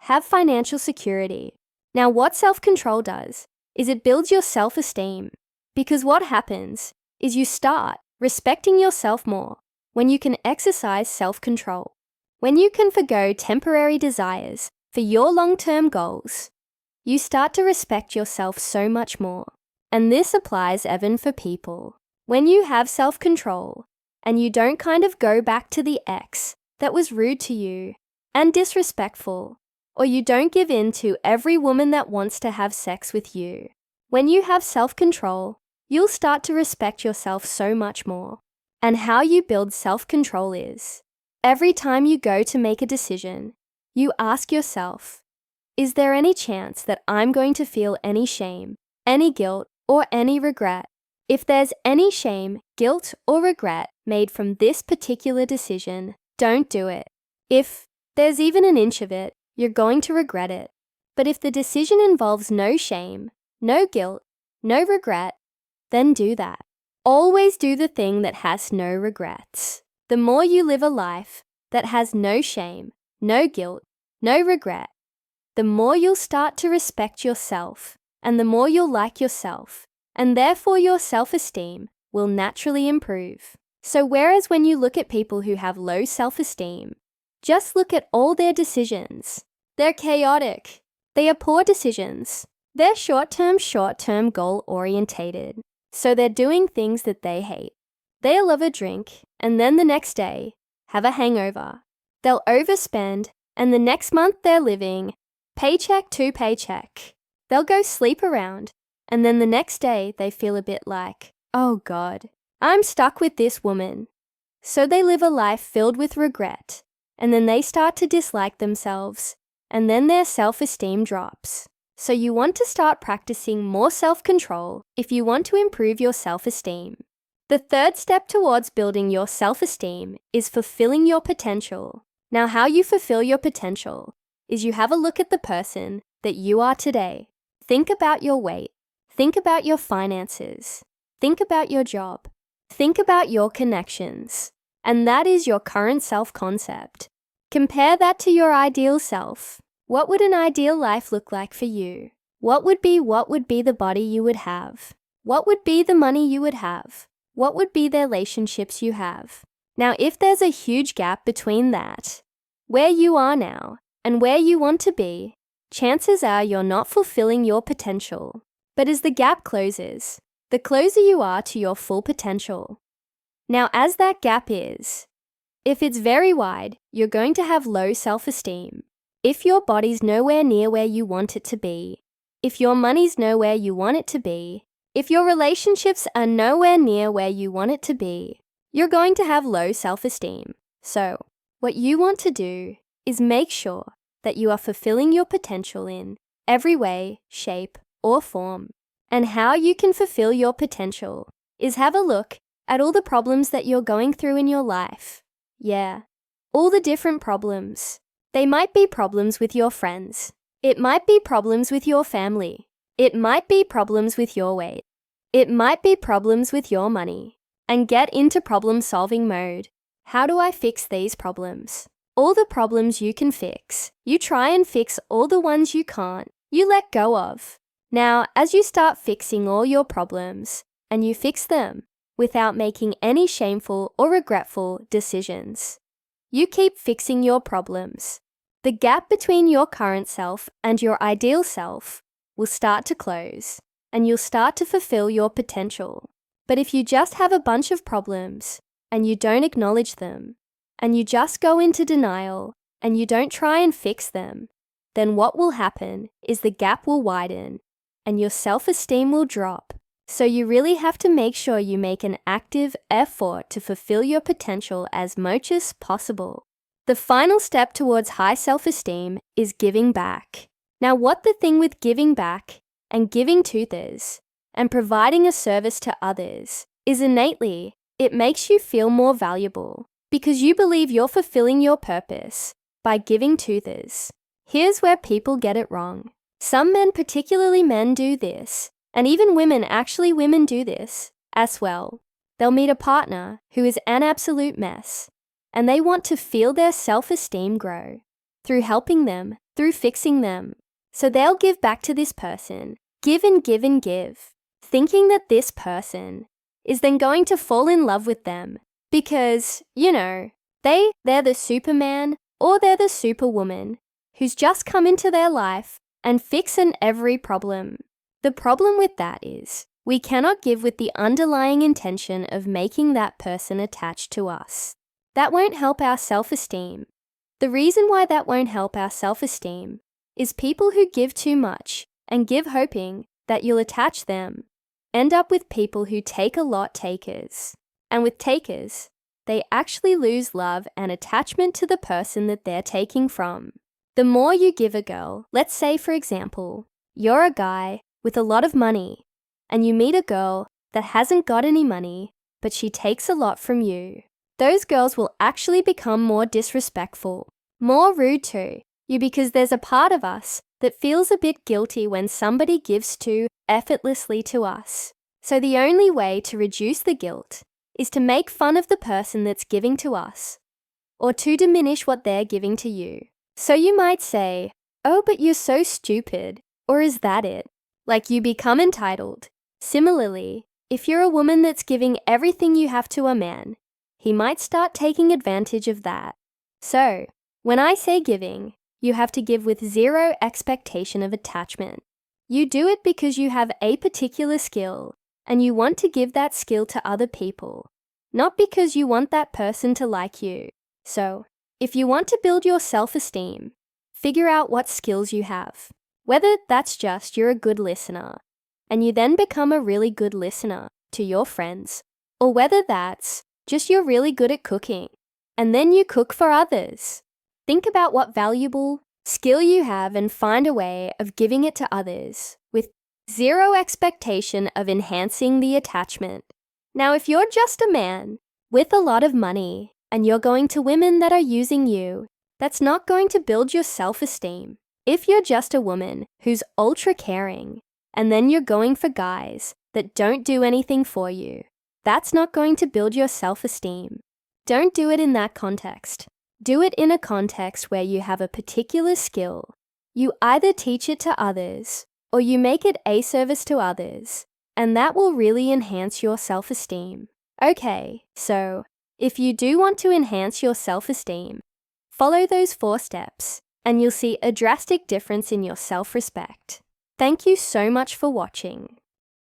have financial security. Now, what self-control does is it builds your self-esteem, because what happens is you start respecting yourself more when you can exercise self-control. When you can forgo temporary desires for your long-term goals, you start to respect yourself so much more. And this applies even for people. When you have self-control and you don't kind of go back to the ex that was rude to you and disrespectful, or you don't give in to every woman that wants to have sex with you. When you have self-control, you'll start to respect yourself so much more. And how you build self-control is, every time you go to make a decision, you ask yourself, is there any chance that I'm going to feel any shame, any guilt, or any regret? If there's any shame, guilt, or regret made from this particular decision, don't do it. If there's even an inch of it, you're going to regret it. But if the decision involves no shame, no guilt, no regret, then do that. Always do the thing that has no regrets. The more you live a life that has no shame, no guilt, no regret, the more you'll start to respect yourself, and the more you'll like yourself, and therefore your self-esteem will naturally improve. So whereas when you look at people who have low self-esteem, just look at all their decisions. They're chaotic. They are poor decisions. They're short-term goal-orientated. So they're doing things that they hate. They'll love a drink, and then the next day, have a hangover. They'll overspend, and the next month they're living paycheck to paycheck. They'll go sleep around, and then the next day they feel a bit like, oh God, I'm stuck with this woman. So they live a life filled with regret, and then they start to dislike themselves, and then their self-esteem drops. So you want to start practicing more self-control if you want to improve your self-esteem. The third step towards building your self-esteem is fulfilling your potential. Now, how you fulfill your potential is you have a look at the person that you are today. Think about your weight. Think about your finances. Think about your job. Think about your connections. And that is your current self-concept. Compare that to your ideal self. What would an ideal life look like for you? What would be the body you would have? What would be the money you would have? What would be the relationships you have? Now, if there's a huge gap between that, where you are now, and where you want to be, chances are you're not fulfilling your potential. But as the gap closes, the closer you are to your full potential. Now, as that gap is, if it's very wide, you're going to have low self-esteem. If your body's nowhere near where you want it to be, if your money's nowhere you want it to be, if your relationships are nowhere near where you want it to be, you're going to have low self-esteem. So, what you want to do is make sure that you are fulfilling your potential in every way, shape, or form. And how you can fulfill your potential is have a look at all the problems that you're going through in your life. Yeah, all the different problems. They might be problems with your friends. It might be problems with your family. It might be problems with your weight. It might be problems with your money. And get into problem-solving mode. How do I fix these problems? All the problems you can fix. You try and fix all the ones you can't. You let go of. Now, as you start fixing all your problems, and you fix them without making any shameful or regretful decisions, you keep fixing your problems. The gap between your current self and your ideal self will start to close, and you'll start to fulfill your potential. But if you just have a bunch of problems, and you don't acknowledge them, and you just go into denial, and you don't try and fix them, then what will happen is the gap will widen, and your self-esteem will drop. So you really have to make sure you make an active effort to fulfill your potential as much as possible. The final step towards high self-esteem is giving back. Now, what the thing with giving back and giving to others and providing a service to others is innately, it makes you feel more valuable because you believe you're fulfilling your purpose by giving to others. Here's where people get it wrong. Some men, particularly men, do this, and even women do this as well. They'll meet a partner who is an absolute mess, and they want to feel their self-esteem grow through helping them through fixing them. So they'll give back to this person, give and give and give, thinking that this person is then going to fall in love with them because, they're the Superman or they're the Superwoman who's just come into their life and fix every problem. The problem with that is we cannot give with the underlying intention of making that person attached to us. That won't help our self-esteem. The reason why that won't help our self-esteem is people who give too much and give hoping that you'll attach them end up with people who take a lot takers. And with takers, they actually lose love and attachment to the person that they're taking from. The more you give a girl, let's say for example, you're a guy with a lot of money and you meet a girl that hasn't got any money, but she takes a lot from you. Those girls will actually become more disrespectful, more rude to you because there's a part of us that feels a bit guilty when somebody gives too effortlessly to us. So the only way to reduce the guilt is to make fun of the person that's giving to us or to diminish what they're giving to you. So you might say, "Oh, but you're so stupid," or "Is that it?" Like you become entitled. Similarly, if you're a woman that's giving everything you have to a man, he might start taking advantage of that. So, when I say giving, you have to give with zero expectation of attachment. You do it because you have a particular skill and you want to give that skill to other people, not because you want that person to like you. So, if you want to build your self-esteem, figure out what skills you have. Whether that's just you're a good listener, and you then become a really good listener to your friends, or whether that's just you're really good at cooking, and then you cook for others. Think about what valuable skill you have and find a way of giving it to others with zero expectation of enhancing the attachment. Now, if you're just a man with a lot of money and you're going to women that are using you, that's not going to build your self-esteem. If you're just a woman who's ultra caring and then you're going for guys that don't do anything for you, that's not going to build your self-esteem. Don't do it in that context. Do it in a context where you have a particular skill. You either teach it to others or you make it a service to others, and that will really enhance your self-esteem. Okay, so if you do want to enhance your self-esteem, follow those 4 steps and you'll see a drastic difference in your self-respect. Thank you so much for watching.